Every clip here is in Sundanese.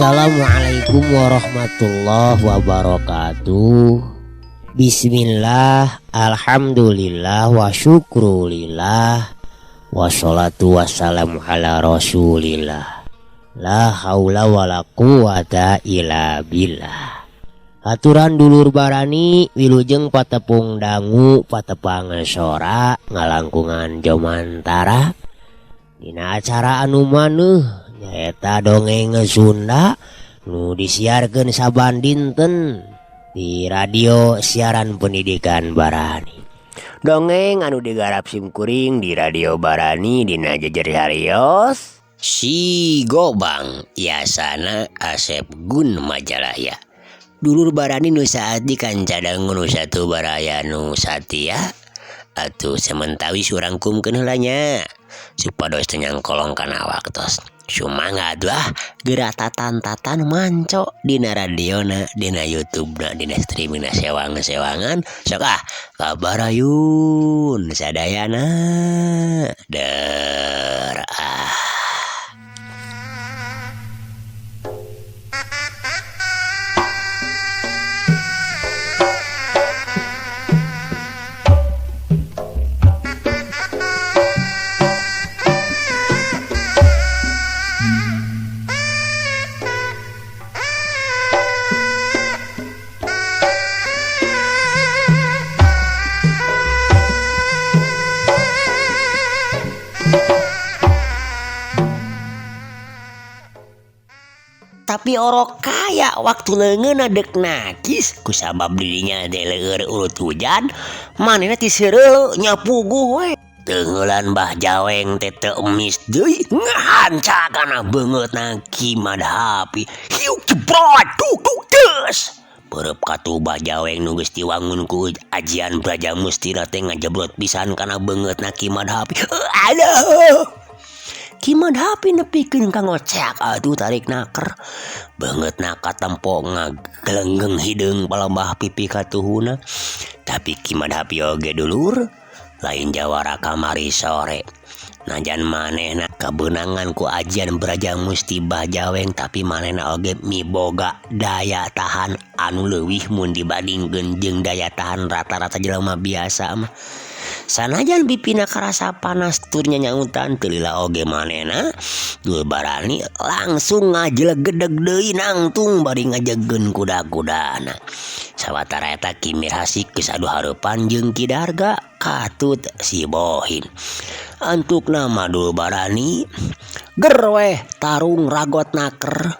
Assalamualaikum warahmatullahi wabarakatuh. Bismillah, alhamdulillah, wa syukrulillah, wassalatu wassalamu ala rasulillah. La haula wa la quwata illa billah. Aturan dulur barani wilujeng patepung dangu patepang sora ngalangkungan jomantara dina acara anu maneuh nyaeta dongeng Sunda nu disiarkeun saban dinten di radio siaran pendidikan Barani. Dongeng anu digarap simkuring di radio Barani dina jejer harios Si Gobang Yasana Asep Gun Majalaya. Dulur Barani nu saati kancadang nu satu baraya nu satia atuh sementawi surangkumkeun heula nya supados teu nyangkolong kana waktos. Sumangat lah geratatan-tatan manco dina radiona, dina YouTube-na, dina streaming sewangan-sewangan. Sok kabarayun sadayana der tapi orok kaya waktu leungeunna dek nakis kusabab dirinya teh leueur urut hujan manehna ti seureu nyapuguh we teungeulan Mbah Jaweng teh teu emis deui ngahanca kana beungeutna Ki Madhapi hiuk jebrot tuk deus beureub katuh Mbah Jaweng nu geus diwangun ku ajian Brajamustina teh ngajebrot pisan kana beungeutna Ki Madhapi. Aduh Ki Madhapi nepikeun ka ngocek atuh tarik naker beungeutna katempo ngagelenggeng hideung palembah pipi katuhuna. Tapi Ki Madhapi oge dulur lain jawara kamari sore najan manehna kabeunangan ku ajian Brajamusti Mbah Jaweng tapi manehna oge miboga daya tahan anu leuwih mun dibandingkeun jeung daya tahan rata-rata jelema biasa mah. Sanajan bipina karasa panas turnya nyautan teu lila oge manehna dulur Barani langsung ngajlegedeg deui nangtung bari ngajegeun kuda-kudana. Sawatara eta Ki Mirhasik geus adu hareupan jeung Ki Darga katut si Bohin. Antukna mah dulur Barani ger weh tarung ragot naker.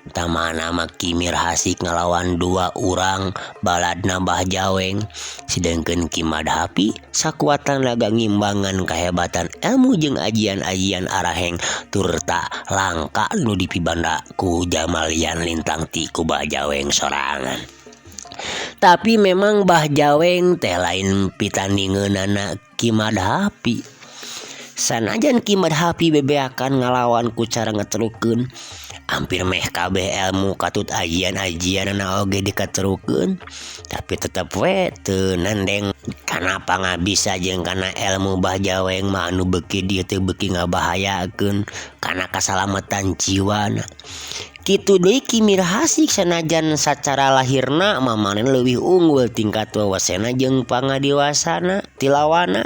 Tamana mah Ki Mirhasik ngalawan 2 urang baladna Mbah Jaweng sedengkeun Ki Madhapi sakuatan laga ngimbangan kahebatan ilmu jeung ajian-ajian araheng turta langka nu dipibanda ku Jamalian Lintang ti ku Mbah Jaweng sorangan. Tapi memang Mbah Jaweng teh lain pitandingeunana Ki Madhapi. Sanajan Ki Madhapi bebeakan ngalawan ku cara ngetrukeun hampir meh kabeh ilmu katut ajian-ajianna oge dikaterukeun tapi tetep we teu nandeng kanapa ngabisa jeung kana ilmu Mbah Jaweng mah anu beuki dieu teh beuki ngabahayakeun kana kasalamatan jiwana. Kitu deui Ki Mirhasik sanajan sacara lahirna mah manehna leuwih unggul tingkat wawasena jeung pangadiwasana tilawana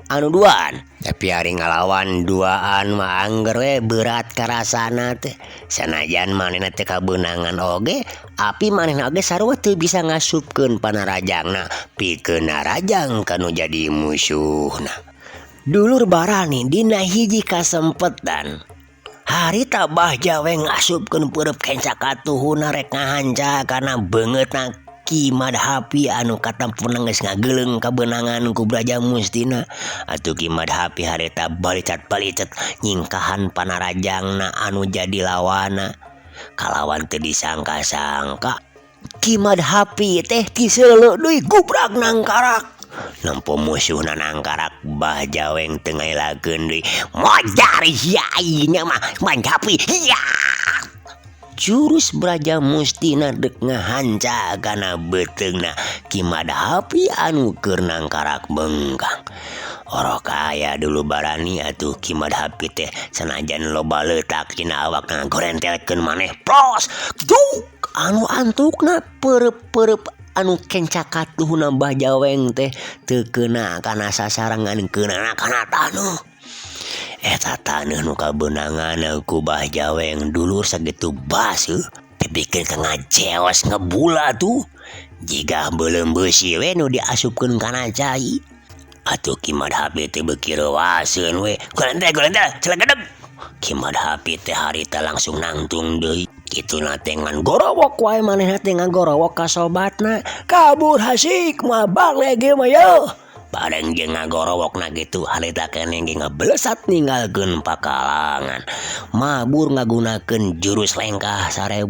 anu duaan. Tapi ari ngalawan duaan mah angger we berat karasana teh. Sanajan manehna teh kabeunangan oge, api manehna oge sarua teu bisa ngasupkeun panarajangna pikeun narajang kanu jadi musuhna. Dulur Barani dina hiji kasempetan harita Bahjaweng ngasupkeun perep kenca katuhuna rek ngahanca kana beungeutna Ki Madhapi anu katampunna geus ngageuleng kabenangan ku Braja Mustina. Atuh Ki Madhapi harita balicet-balicet nyingkahan panarajangna anu jadi lawana. Kalawan teu disangka-sangka Ki Madhapi teh ti seuleu deui gubrak nangkarak. Nampo musuhna nangkarak Bahjaweng teu ngailakeun deui. Mojar ya ieu mah Madhapi. Ya. Jurus Braja Mustina dek ngahanca kana beteungna Ki Madhapi anu keur nangkarak bengkang. Orok aya dulu barani atuh Ki Madhapi teh sanajan loba leutak tina awakna gorentelkeun maneh pros. Duk anu antukna perep-perep anu kenca katuhna Bahjaweng teh teu keuna kana sasarangan keunana kana taneuh. Eta taneuh nu kabeunangan ku Bahjaweng dulur sakitu baseuh pipikeun ka ngajeos ngebula tuh jiga beuleum beusi we nu diasupkeun kana cai. Atuh Ki Madhapi teh beuki reuaseun we. Gorentel ceulek gedeg. Ki Madhapi teh harita langsung nangtung deui. Kituna teh ngan gorowok wae manehna teh ngagorowok ka sobatna. Kabur hasik mah bagle ge mah yeuh. Bareng jeung ngagorowokna kitu harita keneh ge ngablesat ninggalkeun pakalangan. Mabur ngagunakeun jurus lengkah 1000.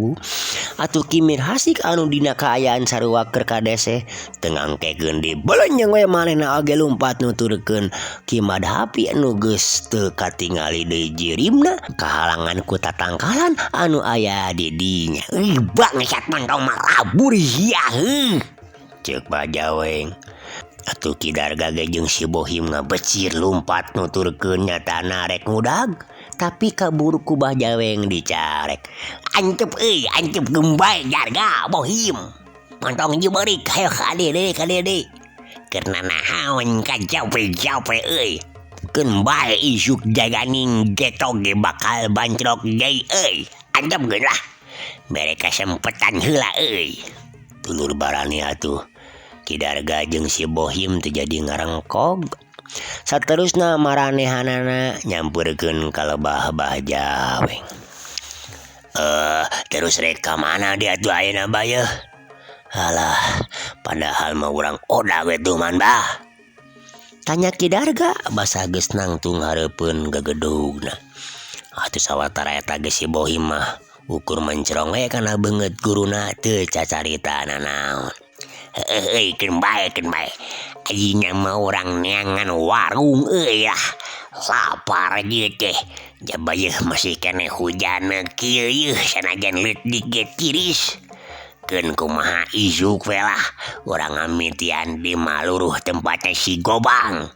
Atuh Ki Mirhasik anu dina kaayaan sarua keur kadese teu ngangkekeun di belenyeng we manehna oge lumpat nuturkeun Ki Madhapi anu geus teu katingali deui jirimna kahalangan ku tatangkalan anu aya di dinya. Bangsat mantong marabur ya heuh. Ceuk Bahjaweng. Atuh Ki Darga ge jeung si Bohim ngabecir lumpat nuturkeun nyatana rek ngudag tapi kabur ku Bahjaweng dicarek. Antep gembae Darga Bohim. Mantong ieu beurik hayo ka dede. Karena nahaon ka jape euy. Keun bae isuk jaganing getok ge bakal bancrok deui euy. Antep geun lah. Bere kasempetan heula euy. Dulur barani atuh Ki Darga jeung si Bohim teu jadi ngarengkog. Saterusna maranehanana nyampeurkeun ka lebah Bahjaweng. Terus rek ka mana dia tuh ayeuna bayeuh? Alah, padahal mah urang oda we tuh man bah. Tanya Ki Darga basa geus nangtung hareupeun gegedugna. Atuh sawatara eta ge si Bohim mah ukur mencrong we kana beungeut guruna teu cacarita naon. Heuh keun bae. Ayeuna mah urang neangan warung euy lah. Lapar ieu teh. Jabayeuh masih keneh hujan kieu yeuh sanajan leutik ge tiris. Keun kumaha isuk we lah. Urang ngamitian di maluruh tempatnya si Gobang.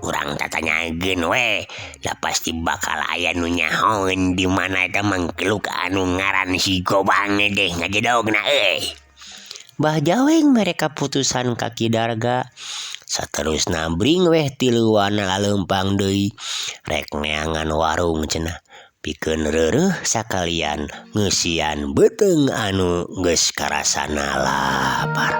Urang tatanyakeun we, da pasti bakal aya nu nyahoeun di mana eta mangkeluk anu ngaran si Gobang deh ngajedogna euy. Bahjaweng mereka putusan ka Ki Darga. Saterusna bring weh tiluan laleumpang deui rek neangan warung cenah pikeun reureuh sakalian ngeusian beuteung anu geus karasana lapar.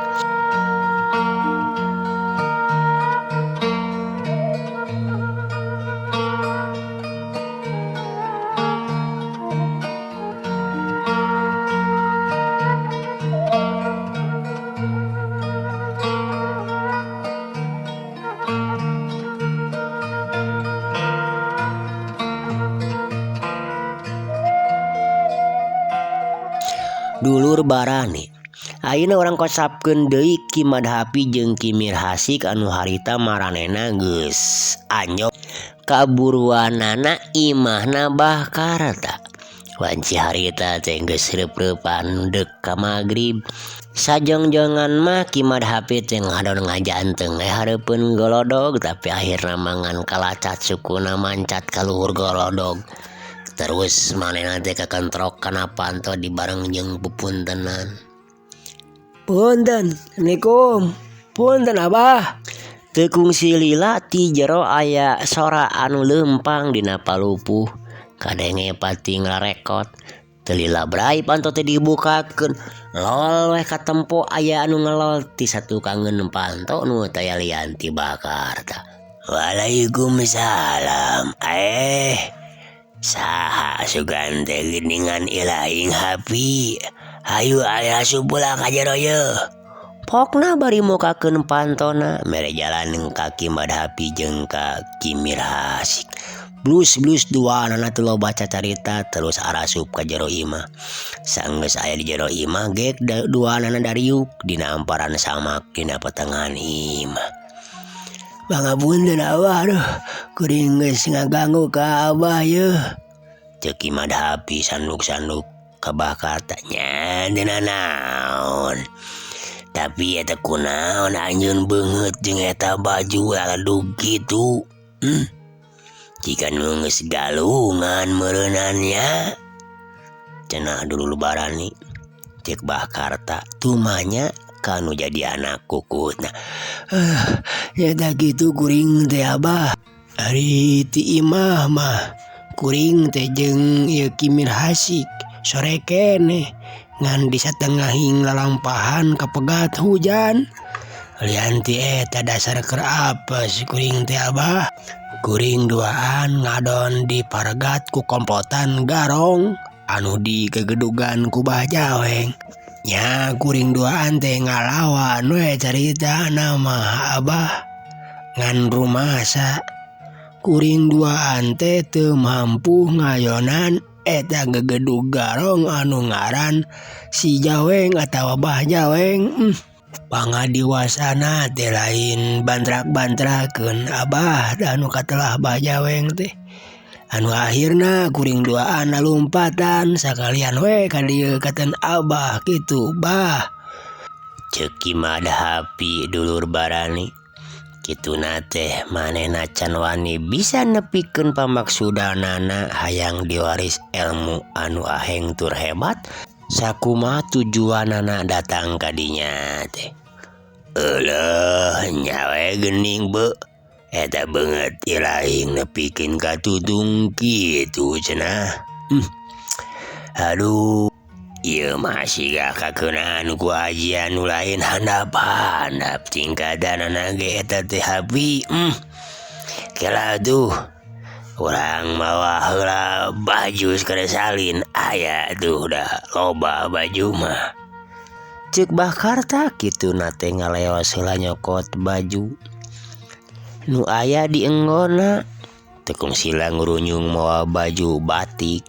Dulur barani ayeuna urang kosapkeun deui Ki Madhapi jeung Ki Mirhasik anu harita maranena geus anjog kaburuanana imahna Bahkarta. Wanci harita teh geus reup-reupan deuk ka magrib. Sajongjongan mah Ki Madhapi teh ngadon ngajanteung hareupeun golodog tapi akhirna mangan kalacat sukuna mancat ka luhur golodog. Terus manehna teh kakentrok kana panto dibareng jeung pupuntenan. Punten, Assalamualaikum. Punten Abah. Teu kungsi lila ti jero aya sora anu leumpang dina palupuh. Kadenge pati nglarekot. Teu lila brai panto teh dibukakeun. Lol weh katempo aya anu ngelol ti satukangeun panto nu taya lian ti Bahkarta. Waalaikumsalam. Saha sugan teh geuningan ilaing hapi. Hayu aya supula ka jero yeuh. Pokna bari mukakeun pantona mere jalan kaki madhapi jeung ka Kimir Hasik. Blus duanana teu loba carita terus arasup ka jero imah. Sanggeus aya di jero imah gek duanana dariuk dina amparan samak dina petengahan imah. Pangapunten Abah, aduh kuring geus ngaganggu ka Abah yeuh. Ceuk madhapi sanduk-sanduk ka Bakarta nya teu naon. Tapi eta kunaon anjeun beungeut jeung eta baju ladug kitu. Jika nu geus galungan meureunannya. Cenah dulu lebarani ceuk Bakarta tumanya kanu jadi anak kukutna. Nyata kitu kuring teh Abah. Ari ti imah mah kuring teh jeung ieu Kimir Hasik sore keneh ngan di satengahing lalampahan kapegat hujan. Lian ti eta dasar keur apes kuring teh Abah. Kuring duaan ngadon di paregat ku kompotan garong anu di kegedugan ku Bah Jaweng. Nya kuring duaan teh ngalawan we caritana mah Abah. Ngan rumasa kuring duaan teh teu mampu ngayonan eta gegedug garong anu ngaran si Jaweng atawa Bah Jaweng. Pangadiwasana teh lain bantrak-bantrakeun Abah anu katelah Bah Jaweng teh. Anu akhirna kuring duaan lompatan sakalian we ka dieu katen Abah kitu Bah. Ceuk Madhapi dulur barani. Kituna teh manehna can wani bisa nepikeun pamaksudanana hayang diwaris ilmu anu aheng tur hebat. Sakumaha tujuanana datang ka dinya teh. Eueuh nyawe geuning beu. Eta beungeut ilaing nepikeun ka tudung kitu cenah. Aduh, ieu mah siga kakeunaan ku haji anu lain handap-handap tingkadanana ge eta teh hapi. Kela tuh urang mawa heula baju sakade salin aya tuh udah loba baju mah. Ceuk Bakarta kituna teh ngaleos heula nyokot baju nu aya di enggona. Tekung sila ngurunyung mawa baju batik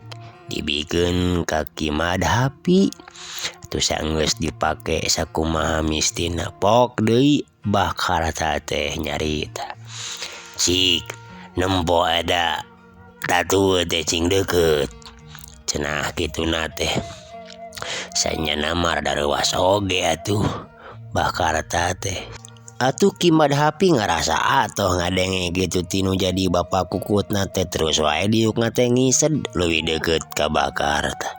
dibikeun ka Ki Madhapi. Terus geus dipake sakumaha mistina pok deui Bakarta teh nyarita. Cik nempo ada tatu teh cing deukeut. Cenah kituna teh sanya namar darewas oge atuh Bakarta teh. Atuh Ki Madhapi ngarasa atoh ngadenge gitu tinu jadi bapak kukutna teh terus wae diukna teh ngised leuwih deukeut ka Bakarta.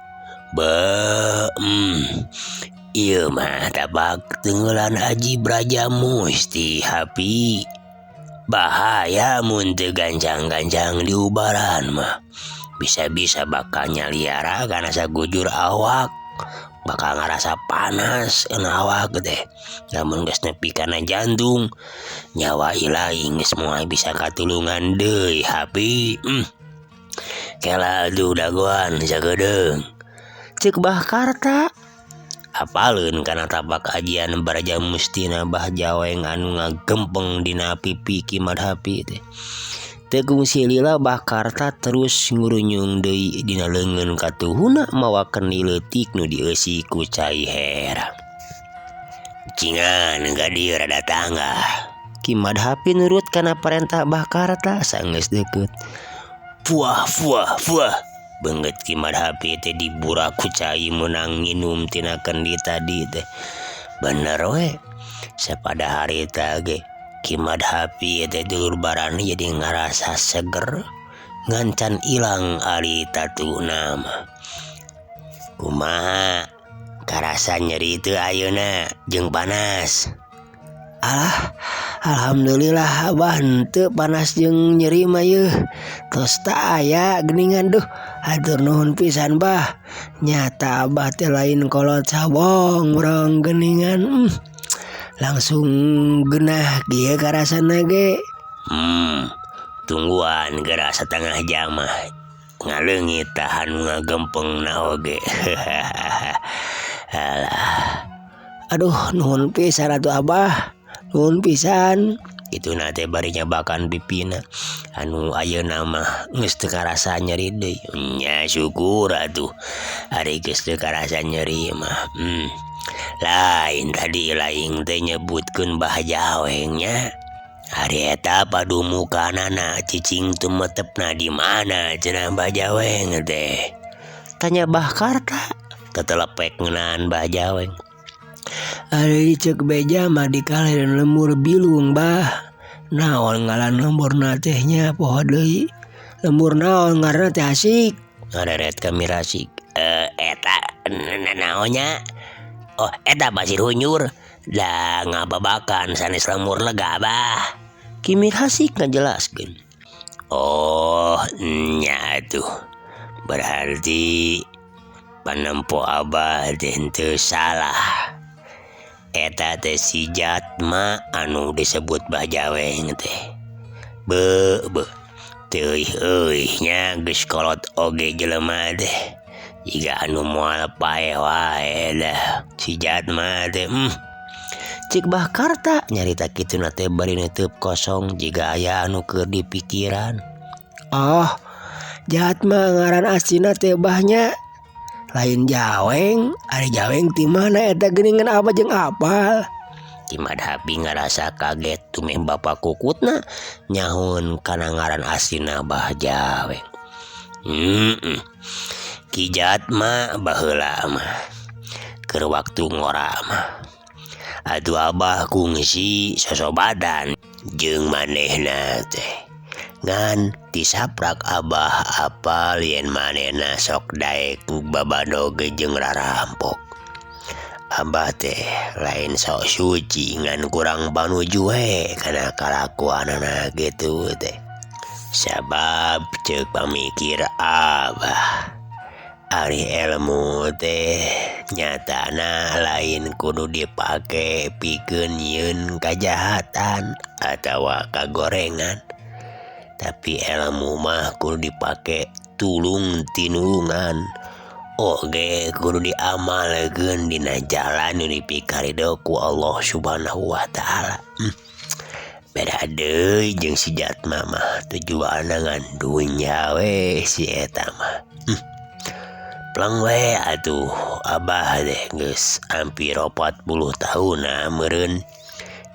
Ieu mah tabak teungeulan Haji Brajamusti Hapi. Bahaya mun teu gancang-gancang diubaran mah. Bisa-bisa bakal nyaliara kana sagujur awak. Bakal ngerasa panas awak teh. Namun geus nepi kana jantung, nyawa ilaing geus moal bisa katulungan deui Hapi. Kela atuh dagoan sagedeung. Ceuk Bakarta apaleun kana tapak ajian Brajamustina Bah Jaweng anu ngagempeng dina pipi Ki Madhapi teh. Tegung silila Bakarta terus ngurunyung deui dina leungeun katuhuna mawakeun leutik nu dieusi ku cai herang. Cingan ka dieu rada tangga. Ki Madhapi nurut kana parentah Bakarta sanggeus deukeut. Fuah. Beungeut Ki Madhapi teh diburak ku cai meunang nginum tina kendi tadi teh. Bener we. Sapada harita ge Ki Madhapi teh dulur barani jadi ngarasa seger ngancan ilang ari tatuna mah. Kumaha karasa nyeri teu ayeuna jeung panas? Alhamdulillah Abah henteu panas jeung nyeri mah yeuh. Tos teu aya geuningan duh. Hatur nuhun pisan Bah. Nyata Abah teh lain kolot sabong urang geuningan. Langsung geunah kieu karasana ge. Tungguan geura setengah jam mah ngalengit tahan ngagempeng na oge. Alah. Aduh, nuhun pisan atuh Abah. Nuhun pisan. Itu nate bari nyabakan pipina. Anu ayeuna mah geus teu karasa nyeri deui. Nya syukur atuh. Ari geus teu karasa nyeri mah. Lain tadi laing teh nyebutkeun Mbah Jaweng nya. Ari eta padumukanana cicing tumetepna di mana cenah Mbah Jaweng teh. Tanya Bah Karta. Tetelepek ngeunaan Mbah Jaweng. Ari cek beja mah dikaleun lemur bilung Bah. Naon ngaran lemurna teh nya poho deui. Lemur naon ngaranna teh asik. Ngareret kami rasik. Eta naonnya? Oh, eta basir hunyur. Da ngababakan sanes lemur lega Bah. Kimir hasik ngajelaskeun. Oh, nya tuh. Berarti panempo Abah teh teu salah. Eta teh si Jatma anu disebut Mbah Jaweng teh. Teuih nya geus kolot oge jelema teh. Jiga anu moal pae wae dah. Si Jatma teh Cik Bah Karta nyarita kituna teh bari neuteub kosong jiga aya anu keur dipikiran. Oh, Jatma ngaran asina teh Bahnya. Lain Jaweng, ari Jaweng ti mana eta geuningan Abah jeung apal. Ki Madhapi ngarasa kaget tumeh bapa kukutna nyahun kana ngaran asina Mbah Jaweng. Ki Jatma baheula mah keur waktu ngora mah. Atuh Abah kungsi sosobadan jeung manehna teh. Ngan tisaprak Abah apal yen manehna sok daek babadog jeung rarampok. Abah teh lain sok suci ngan kurang panuju we kana kalakuanana gitu teh. Sabab ceuk pamikir Abah, ari ilmu teh nyatana lain kudu dipake pikeun nyieun kajahatan atawa kagorengan. Tapi ilmu mah kudu dipake tulung tinulungan. Oge kudu diamalkeun dina jalan nu dipikarideu ku Allah Subhanahu wa taala. Beda deui jeung si Jatma mah tujuanna ngan dunya we si eta mah. Plang we atuh Abah teh geus hampir 40 tahunna meureun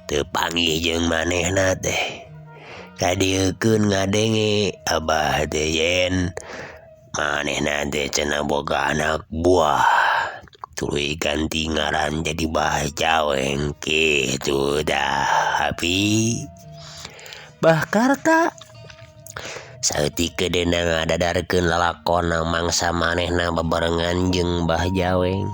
teu panggih jeung manehna teh. Kadiekeun ngadenge Abah teh yen manehna teh cenah boga anak buah. Tuluy ganti ngaran jadi Mbah Jaweng kitu dah. Tapi Bah Karta saeutik kedeuna ngadadarkeun lalakon mangsa manehna bebarengan jeung Mbah Jaweng.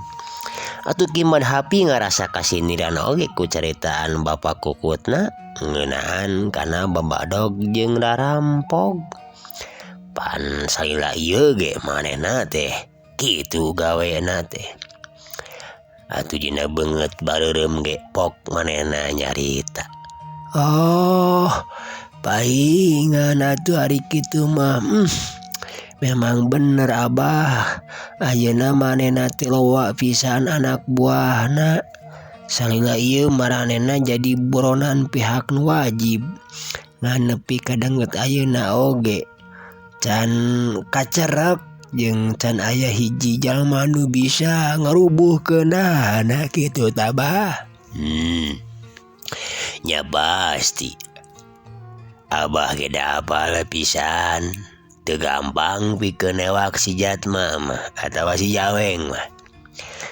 Atuh Ki Madhapi ngarasa kasindiran oge ku caritaan bapa kukutna ngeunaan kana babadog jeung rarampok. Pan salila ieu ge manehna teh kitu gaweana teh. Atuh dina beungeut bareureum ge pok manehna nyarita. Oh, paingan atuh ari kitu mah. Memang bener Abah. Ayeuna manehna teh loba pisan anak buahna. Salila ieu maranehna jadi buronan pihak nu wajib. Ngan nepi ka danget ayeuna oge. Can kacerek jeung can aya hiji jalma nu bisa ngarubuhkeunana kitu tah Bah. Nya pasti. Abah ge da apal pisan. Teu gampang pikeun ewak si Jatma mah atawa si Jaweng mah.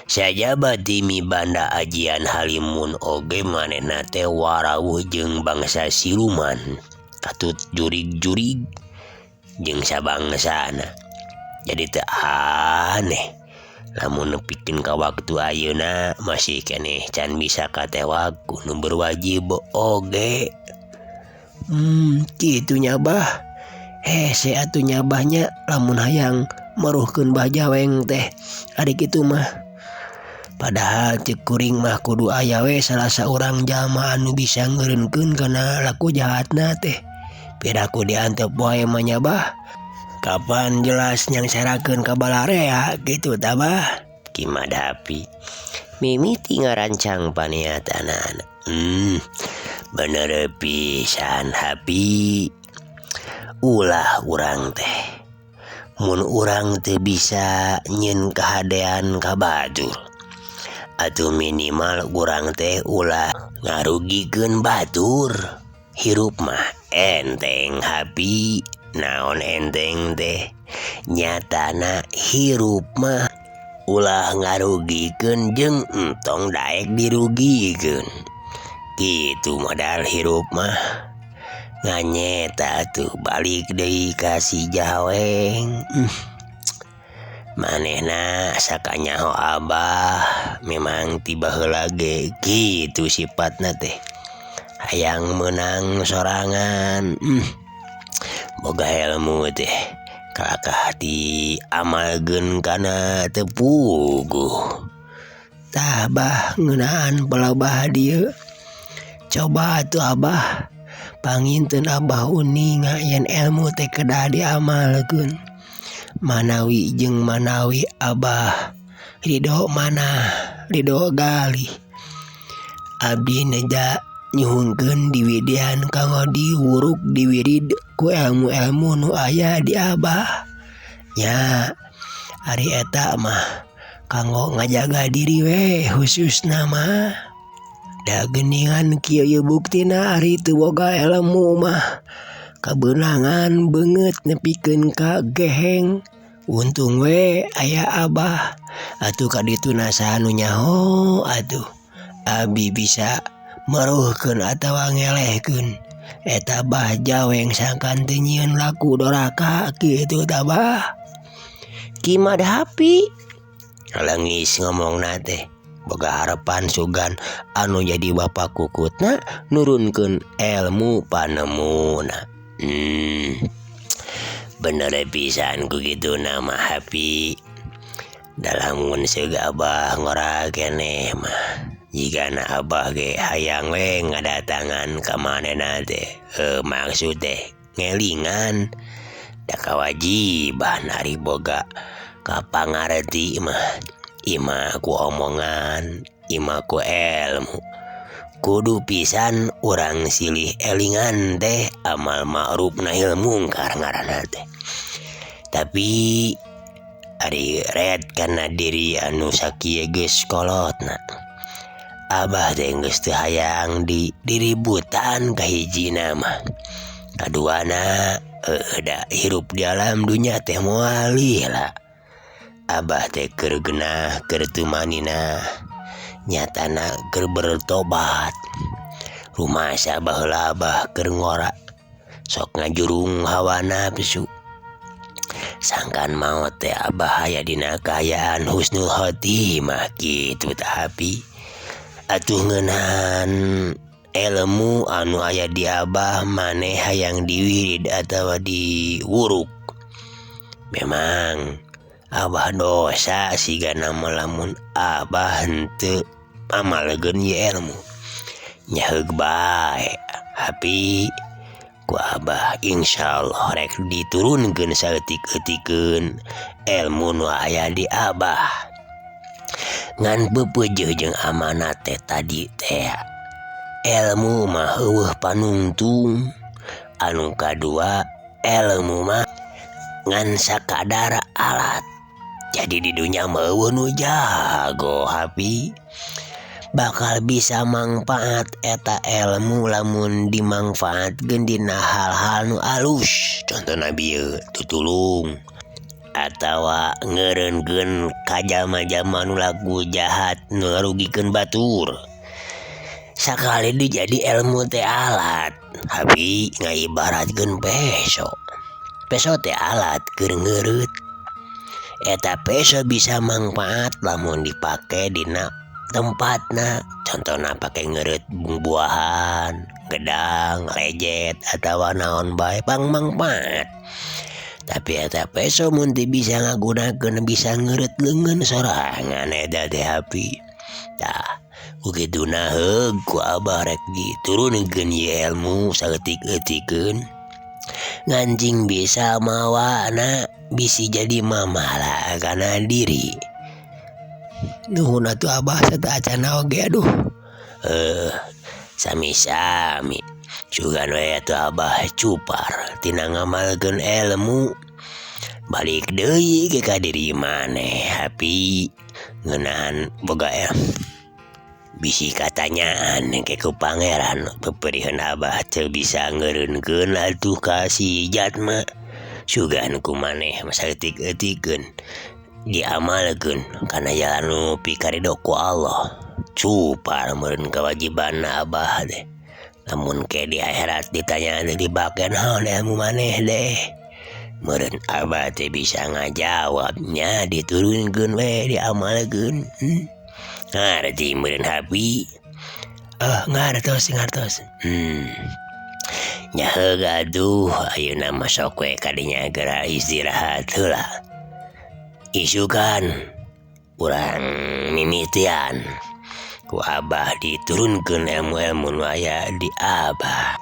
Sajaba ti mibanda ajian halimun oge manehna teh warawuh jeung bangsa siluman. Katut jurig-jurig jeung sabangsana. Jadi teu aneh lamun nepikeun ka waktu ayeuna masih keneh can bisa katewak ku nu berwajib oge. Kitu nya Bah. Hese atuh nya Bahnya lamun hayang meruhkeun Mbah Jaweng teh. Ari kitu mah. Padahal cek kuring mah kudu aya we salah saurang jalma anu bisa ngeureunkeun kana laku jahatna teh. Piraku diantep wae mah nya Bah. kapan jelas nyangsarakeun ka balarea gitu tabah. Kimadapi mimiti ngarancang paniatanan. Bener pisan Hapi. Ulah urang teh mun urang teu bisa nyeun kahadean ka batur, atuh minimal urang teh ulah ngarugikeun batur. Hirup mah enteng Hapi. Naon enteng teh? Nyatana hirup mah ulah ngarugikeun jeung entong daek dirugikeun. Kitu modal hirup mah. Nganyeta tuh balik deui ka si Jaweng. Manehna sakanyaho Abah memang tiba heula ge kitu sifatna teh. Hayang menang sorangan. Boga ilmu teh kalakah diamalkeun kana teu puguh. Tah bah ngeunaan pelabah dieu. Coba atuh Abah panginten Abah uning yen ilmu teh kedah diamalkeun. Manawi jeung manawi Abah ridho mana ridho gali. Abdi neja nyuhungkeun diwidihan kanggo diwuruk diwirid ku ilmu-ilmu nu aya di Abah. Nya ari eta mah kanggo ngajaga diri we khususna mah. Da geuningan kieu buktina ari teu boga ilmu mah kabeunangan beungeut nepikeun ka geheng. Untung we aya Abah. Atuh kadituna saha nu nyaho atuh abdi bisa maruhkeun atawa ngelehkeun eta Bah Jaweng sangkan teu nyieun laku doraka kitu tah Bah. Kimadapi leungis ngomongna teh boga harapan sugan anu jadi bapa kukutna nurunkeun ilmu panemuna. Bener pisan ku kitu nama Hapi. Dalamun seug Abah ngora keneh mah jigana Abah ge hayang we ngadatangan ka manehna teh. Maksud teh ngelingan da kawajiban ari boga kapangarti mah. Ima ku omongan, ima ku ilmu. Kudu pisan urang silih elingan teh amal ma'ruf nahil mungkar ngaranna teh. Tapi ari red kana diri anu sakieu geus kolotna. Abah teh geus teu hayang diributan kahijina mah. Kaduana da hirup di alam dunya teh moal lah. Abah teh keur geunah keur teu manina. Nyatana keur bertobat. Rumasa baheula Abah keur ngora sok ngajurung hawa nafsu. Sangkan maot teh Abah aya dina kaayaan husnul khotimah kitu tah Hapi. Atuh ngeunaan ilmu anu aya di Abah maneh hayang diwirid atawa diwuruk. Memang Abah dosa sigana lamun Abah henteu amalkeun ieu ilmu. Nya heug bae Hapi ku Abah insyaallah rek diturunkeun saeutik-eutikeun ilmu nu aya di Abah. Ngan bepeujeuh jeung amanat teh tadi teh. Ilmu mah eueuh panungtung. Anu kadua ilmu mah ngan sakadar alat. Jadi di dunya mah eueuh nu jago Hapi. Bakal bisa mangpaat eta ilmu lamun dimangfaatkeun dina hal-hal nu alus. Contona bieu tutulung atawa ngeureunkeun ka jalma-jalma nu laku jahat nu ngarugikeun batur. Sakali dijadi ilmu teh alat Hapi ngaibaratkeun peso. Peso teh alat keur ngeureut. Eta peso bisa mangfaat lamun dipake dina tempatna. Contona pake ngeureut buah-buahan, gedang, lejet atawa naon bae pang mangfaat. Tapi eta peso mun teu bisa ngagunakeun bisa ngeureut leungeun sorangan eta teh Hapi. Tah kukituna heug ku Abah rek diturunkeun ieu ilmu saeutik-eutikeun. ngancing bisa mawana bisi jadi mamala kana diri. Nuhun atuh Abah sata acana oge aduh. Sami-sami sugan we atuh Abah cupar tina ngamalkeun ilmu. Balik deui ke ka diri maneh hapi ngeunaan boga bisi katanyaan ke ku pangeran peperiheun Abah teu bisa ngeureunkeun atuh ka si jatma sugan ku maneh saeutik-eutikeun diamalkeun kana jalan nu pikaridok ku Allah. Cupar meureun kewajibanna Abah teh. Lamun ke di akhirat ditanyaan dibakeun naon ilmu maneh deh. Meureun Abah teh bisa ngajawabnya diturunkeun we diamalkeun. Ngarti meureun hapi. Ngartos. Nya heula atuh ayeuna mah sok we kadinya geura istirahat heula. Isukan urang mimitian ku Abah diturunkeun ilmu-ilmu nu aya di Abah.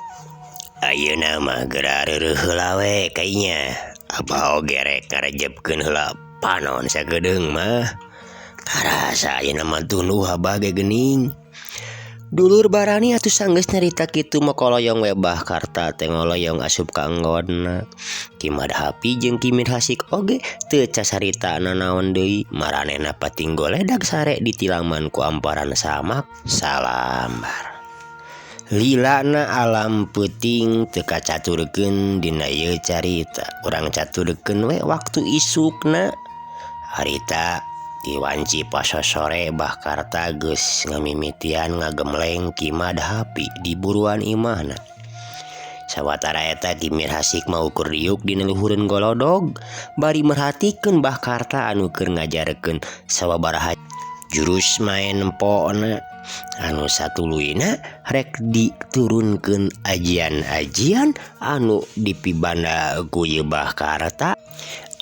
Ayeuna mah geura reureuh heula we kaynya. Abah oge rek ngarejepkeun heula panon sageudeung mah. Karasa ayeuna mah tunduh Abah ge geuning. Dulur barani atuh sanggeus nyarita kitu mah koloyong we Bah Karta teh ngoloyong asup ka anggodna. Ki Madhapi jeung Ki Mirhasik oge teu casaritana naon deui. Maranehna pating goledak sare ditilaman ku amparan samak salambar. Lilana alam peuting teu kacaturkeun dina ieu carita. Urang caturkeun we waktu isukna. Harita di wanci poso sore Bah Karta geus ngamimitian ngagemleng Ki Madhapi di buruan imahna. Sawatara eta Ki Mirhasik mah ukur riuk dina luhureun golodog bari merhatikeun Bah Karta anu keur ngajarkeun sababaraha jurus main empona. Anu satuluyna rek diturunkeun ajian-ajian anu dipibanda ku ieu Bah Karta.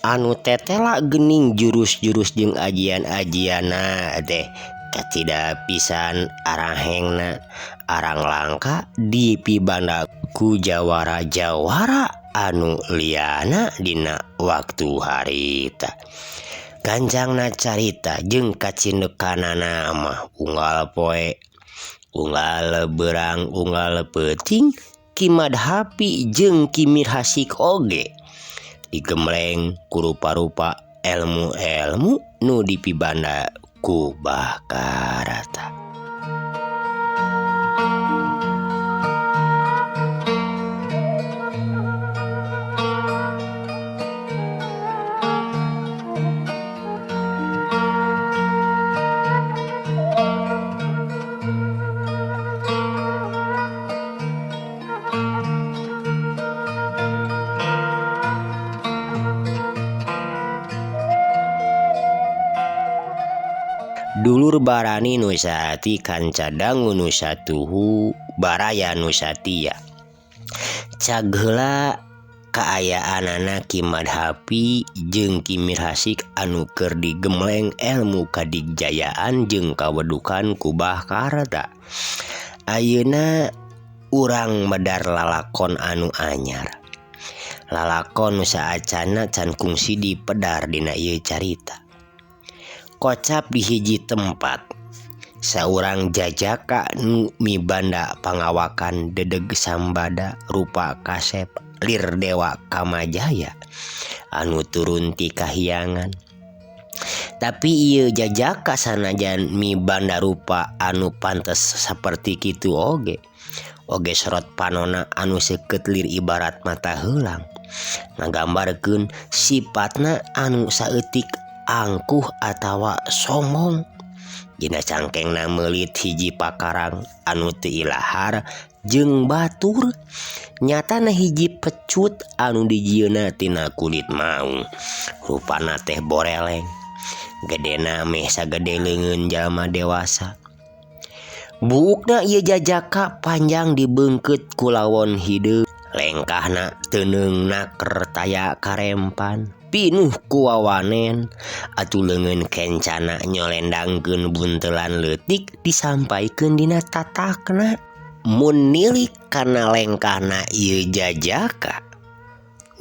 Anu tetela geuning jurus-jurus jeung ajian-ajianna teh katida pisan arahengna arang langka dipibanda ku jawara-jawara anu liana dina waktu harita. Ganjangna carita jeung kacindekanana mah unggal poe, unggal beurang, unggal peuting Ki Madhapi jeung Ki Mirhasik oge digemleng ku rupa-rupa ilmu-ilmu nu dipibanda ku Bah Karta. Dulur barani nu sahati kanca dangu nu satuhu baraya nu satia. Cag heula kaayaanana Ki Madhapi jeung Ki Mirhasik anu keur digemleng ilmu kadigjayaan jeung kawedukan ku Bah Karta. Ayeuna urang medar lalakon anu anyar. Lalakon nu saacana can kungsi dipedar dina ieu carita. Kocap di hiji tempat saurang jajaka nu mibanda pangawakan dedeg sambada rupa kasep lir dewa Kamajaya anu turun ti kahyangan. Tapi ieu jajaka sanajan mibanda rupa anu pantes saperti kitu oge sorot panona anu seukeut lir ibarat mata heulang ngagambarkeun sifatna anu saeutik angkuh atawa sombong. Dina cangkengna meulit hiji pakarang anu teu ilahar jeung batur. Nyatana hiji pecut anu dijieuna tina kulit maung. Rupana teh boreleng. Gedena meh sagede leungeun jalma dewasa. Buukna ieu jajaka panjang dibeungkeut ku lawon hideung. Lengkahna teunneungna keur taya karempan. Pinuh ku wawanen atuh leungeun kencana nyolendangkeun buntelan leutik disampaikeun dina tatakna. Mun nilik kana lengkahna ieu jajaka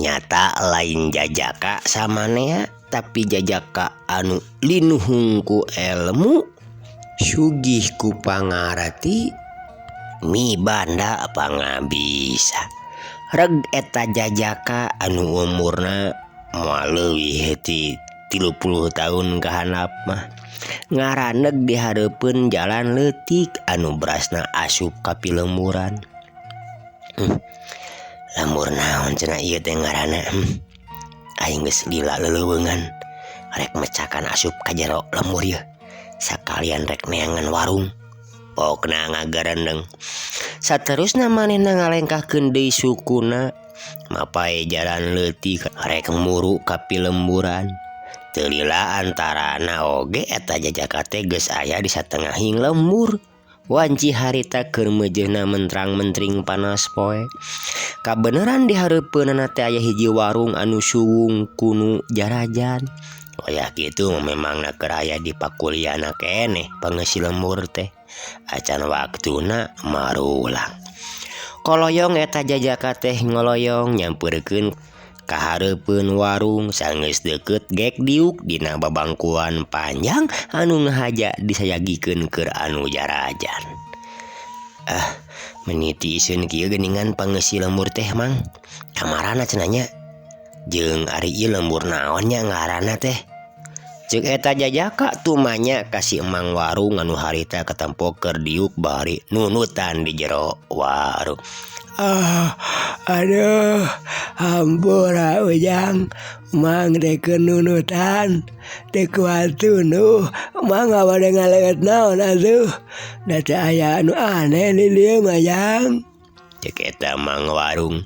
Nyata lain jajaka samanea, tapi jajaka anu linuhungku ilmu, sugih ku pangarati, mibanda pangabisa. Reg eta jajaka anu umurna moal leuwih ti 30 tahun kahandap mah ngaraneg di hareupeun jalan leutik anu berasna asup ka pilemuran. Lamur naon cenah ieu teh ngaranna? Aing geus lila leuleungan rek mecakan asup ka jero lemur ieu. Sakalian rek neangan warung. Pokna ngagarendeng. Saterusna manehna ngalengkahkeun deui sukuna mapae jalan leutik rek muru ka pilemburan. Teu lila antarana oge eta jajaka teh geus aya di satengahing lembur. Wanci harita keur meujeuhna mentrang-mentring panas poe. Kabeneran di hareupeunna teh aya hiji warung anu suwung kunu jarajan. Wayah kitu memangna keur aya di pakuliahna keneh pangeusi lembur teh. Acan waktuna marulang. Koloyong eta jajaka teh ngoloyong nyampeurkeun ka hareupeun warung sageus deukeut gek diuk dina babangkuan panjang anu ngahaja disayagikeun keur anu jarajan. Meniti iseun kieu geuningan pangeusi lembur teh mang. Kamarana cenah nya? Jeung ari ieu lembur naon nya ngaranna teh? Ceuk eta jajaka tumanya ka si emang warung anu harita katempo keur diuk bari nunutan di jero warung. Aduh, hampura Ujang, mang dek nunutan, dek watunu, mang abade ngaleut naon atuh, da teh aya anu aneh di dieu mah Jang. Ceuk eta mang warung.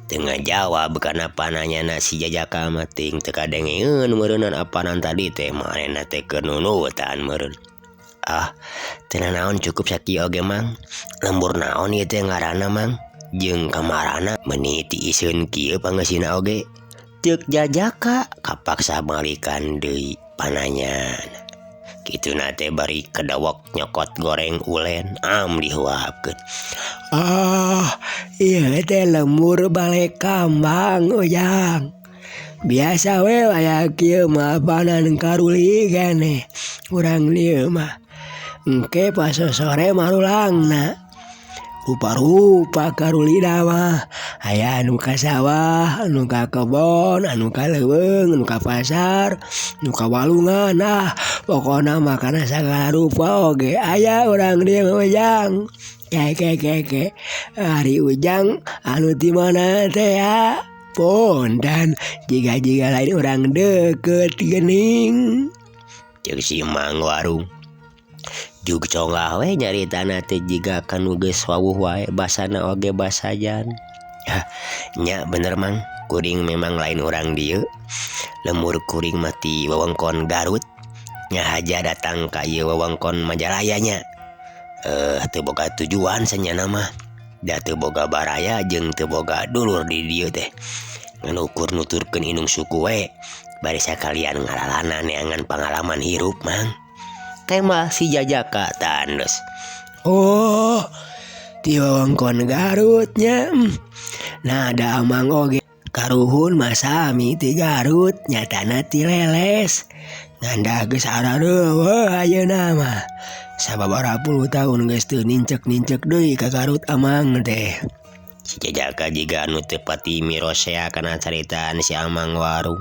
Tengah jawab kana pananyana si jajaka mah ting teu kadengeun meureunan apanan tadi teh manehna teh keur nunutan meureun. Teu naon cukup sakieu oge mang. Lembur naon ieu teh ngaranna mang? Jeung kamarana meniti iseun kieu pangeusina oge. Ceuk jajaka kapaksa balikan deui pananyana. Kituna teh bari kedawok nyokot goreng ulen am dihuapkeun. Ieu teh lembur bale kambang Ujang. Biasa we aya kieu mah panan karuli keneh. Urang dieu mah engke pas sore marulangna. Rupa-rupa karulina mah aya anu ka sawah, anu ka kebon, anu ka leuweung, anu ka pasar, anu ka walungan. Pokona mah kana sagala rupa oge aya urang dieu Ujang. Ke Ari Ujang anu ti mana teh ya? Pondan jiga-jiga lain urang deukeut geuning. Ceuk si mang warung. Jug congah we nyaritana teh jiga kanu geus wawuh wae basana oge basajan. Nya bener mang, kuring memang lain urang dieu. Lemur kuring mah ti wewengkon Garut. Nya haja datang ka ieu wewengkon Majalaya nya. Teu boga tujuan sanyana mah. Da teu boga baraya jeung teu boga dulur di dieu teh. Ngan ukur nuturkeun inung suku we. Bari sakalian ngalalana neangan pangalaman hirup mang. Tema si jajaka tandos. Ti wewengkon Garutnya. Nah da amang oge karuhun masami ti Garut nyatana ti leles. Nganda geus arareueuh ayeuna mah. Sababaraha puluh tahun geus teu nincek-nincek deui ka Garut amang teh. Si jajaka jiga anu teu pati mirosea kana caritaan si amang warung.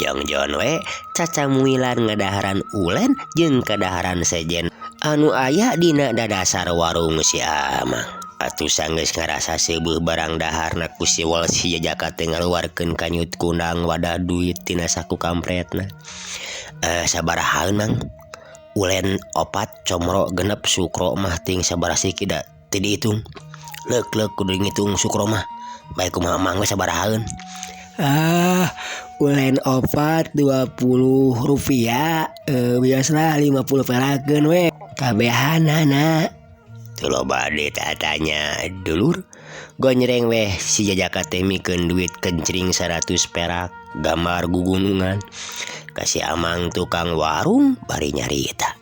Jongjon we cacamuilan ngadaharan ulen jeung kadaharan sejen anu aya dina dadasar warung si amang. Atuh sanggeus ngarasa seueuh barang daharna ku siwal si jajaka teh ngaluarkeun kanyut kundang wadah duit tina saku kampretna. Sabarahaeun mang? Ulen 4, comro 6, sukro mah ting sabaraha siki da teu dihitung. Leuk kudu ngitung sukro mah. Bae kumaha mang we sabarahaeun? Ulen 4 20 rupiah, biasana 50 perakeun we. Kabehanana. Teu loba deui tatanya dulur. Gonyereng weh si jajaka teh mikeun duit kencring 100 perak gambar gugunungan. Kasih amang tukang warung bari nyarita.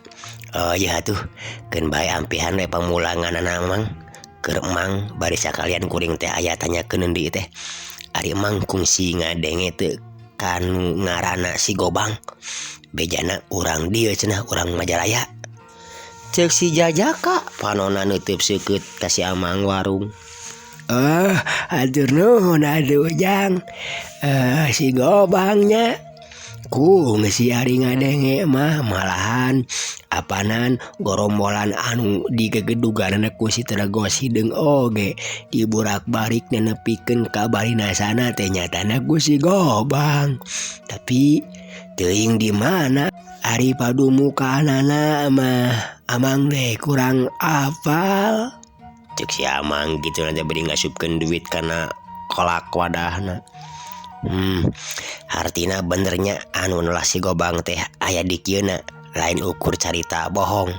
Ya tuh keun bae ampihan we pamulangan amang. Keur emang bari sakalian kuring teh aya tanyakeun deui teh. Ari mangkung si ngadenge teu kanu ngaranna si Gobang. Bejana urang dieu cenah urang Majalaya. Ceuk si Jajaka panonna neuteub seukeut ka si Amang Warung. Atur nuhun atuh Ujang. Si Gobangnya kung si ari ngadenge mah malahan apanan gorombolan anu digegedugan ku si Tregos Hideung oge diburak-balik nenepikeun ka barinasana teh nyatana ku si Gobang. Tapi teuing di mana ari padumukanana mah Amang teh kurang apal. Cek si Amang gitu nanti beri ngasupkeun duit karena kolak wadahna. Artina benernya anu nulah si Gobang teh aya di kieuna lain ukur carita bohong.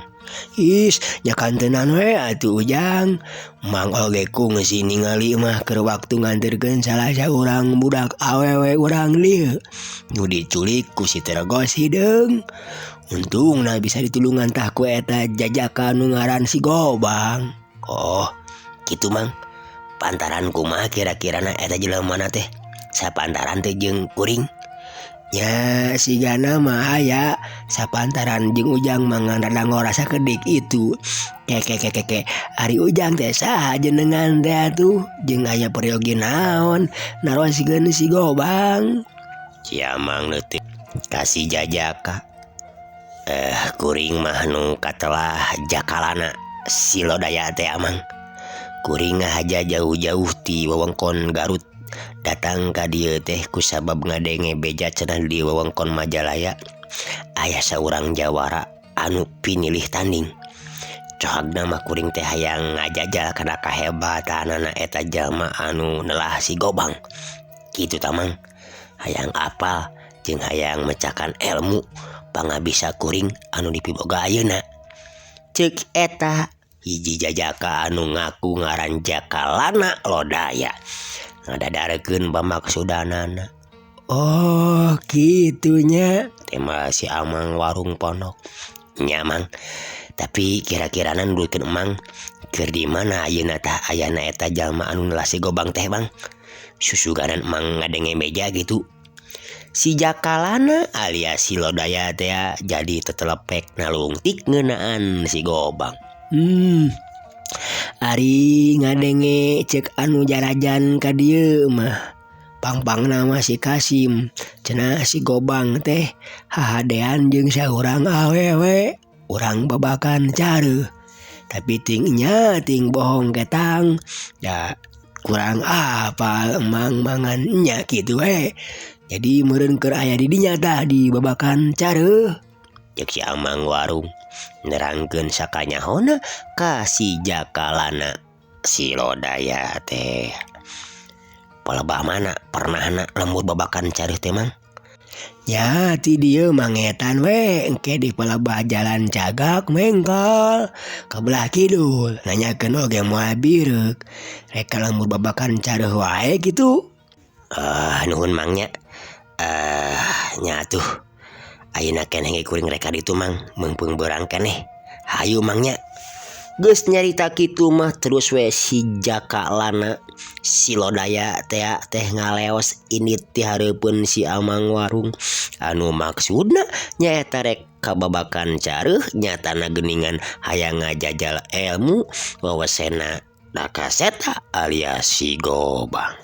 Nyakantenan we atuh Ujang. Mang oge kung si ningali mah keur waktu nganterkeun salah saurang budak awewe urang lieu nu diculik ku si Tregos Hideung. Untungna bisa ditulungan tah ku eta Jajaka nu ngaran si Gobang. Oh, kitu Mang. Pantaran kumaha kira-kirana eta jeleumana teh? Sapantaran teh jeung kuring? Ya sigana mah aya sapantaran jeung Ujang mangan rada ngorasa kedik itu. Keke ari Ujang teh saha jenengan teh atuh jeung aya peryogi naon narosikeun si Gobang. Si Amang neuteuk ka si Jajaka. Kuring mah nu katelah jakalana si Lodaya teh Amang. Kuring ngahaja jauh-jauh ti wewengkon Garut datang ka dieu teh kusabab ngadenge beja cenah di wewengkon Majalaya aya saurang jawara anu pinilih tanding. Cohagna mah kuring teh hayang ngajajal kana kahebatanana eta jalma anu nelah si Gobang. Kitu tamang hayang apal jeung hayang mecakan ilmu pangabisa kuring anu dipiboga ayeuna. Ceuk eta hiji Jajaka anu ngaku ngaran Jakalana Lodaya ngadadarekeun pamaksudanana. Oh kitunya Tema si Amang Warung Pondok. Nya Mang. Tapi kira-kirana nulikeun Emang keur di mana ayeuna tah ayana eta jalma anu nelah si Gobang teh Bang? Susuganan Emang ngadenge meja gitu. Si Jakalana alias si Lodaya teh jadi tetelepek nalungtik ngeunaan si Gobang. Ari ngadenge cek anu jarajan ka dieu mah pangpangna mah si Kasim cenah si Gobang teh hahadean jeung saurang awewe urang babakan careuh. Tapi ting bohong ketang da kurang apal emang mangan nya kitu we. Jadi meureun keur aya di dinya tah di babakan careuh. Cek si Amang Warung nerangkeun sakanyahona ka si Jakalana si Lodaya teh. Palebah mana pernahna lembur babakan careuh teh Mang? Ya ti dieu mangetan we engke di palebah jalan Cagak mengkal ka belah kidul nanyakeun oge moal bireuk rek lembur babakan careuh wae kitu. Nuhun Mangnya. Nya atuh ayeuna keneh kuring reka ditu Mang meungpeung beurang keneh. Hayu Mangnya. Geus nyarita kitu mah terus we si Jakalana si Lodaya teh ngaleos indit ti hareupeun si Amang Warung anu maksudna nyaeta rek kababakan careuh nyatana geuningan hayang ngajajal ilmu wawasena Dakaseta alias si Gobang.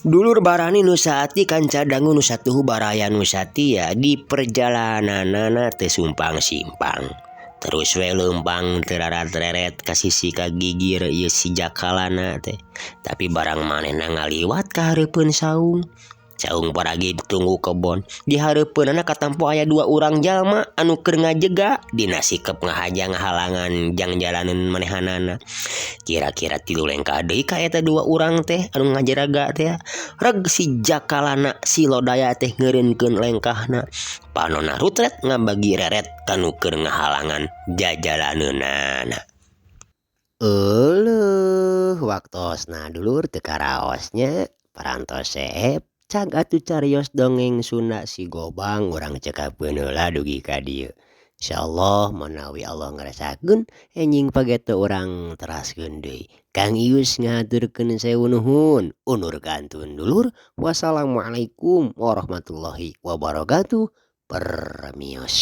Dulur barani nu saati kanca dangu nu satuhu baraya nu satia di perjalananana teu sumpang simpang. Terus we leumpang terarat-reret ka sisi ka gigir ieu si Jakalana teh. Tapi barang manehna ngaliwat ka hareupeun saung. Saung paragi ditunggu kebon. Di hareupeunana katampo aya 2 urang jalma anu keur ngajega dina sikep ngahaja ngahalangan jang jalaneun manehanana. Kira-kira 3 lengkah deui ka eta 2 urang teh anu ngajaraga teh. Reg si Jakalana si Lodaya teh ngeureunkeun lengkahna. Panonna rutret ngabagi reret kanu keur ngahalangan jajalaneunana. Eueuh waktosna dulur teu karaosnya parantos seep cag atuh carios dongeng Sunda si Gobang urang cekapeun heula dugi ka dieu. Insyaallah menawi Allah ngarasakeun enjing pagete urang teraskeun deui. Kang Iyus ngaturkeun sewu nuhun, undur gantun dulur. Wassalamualaikum warahmatullahi wabarakatuh. Permios.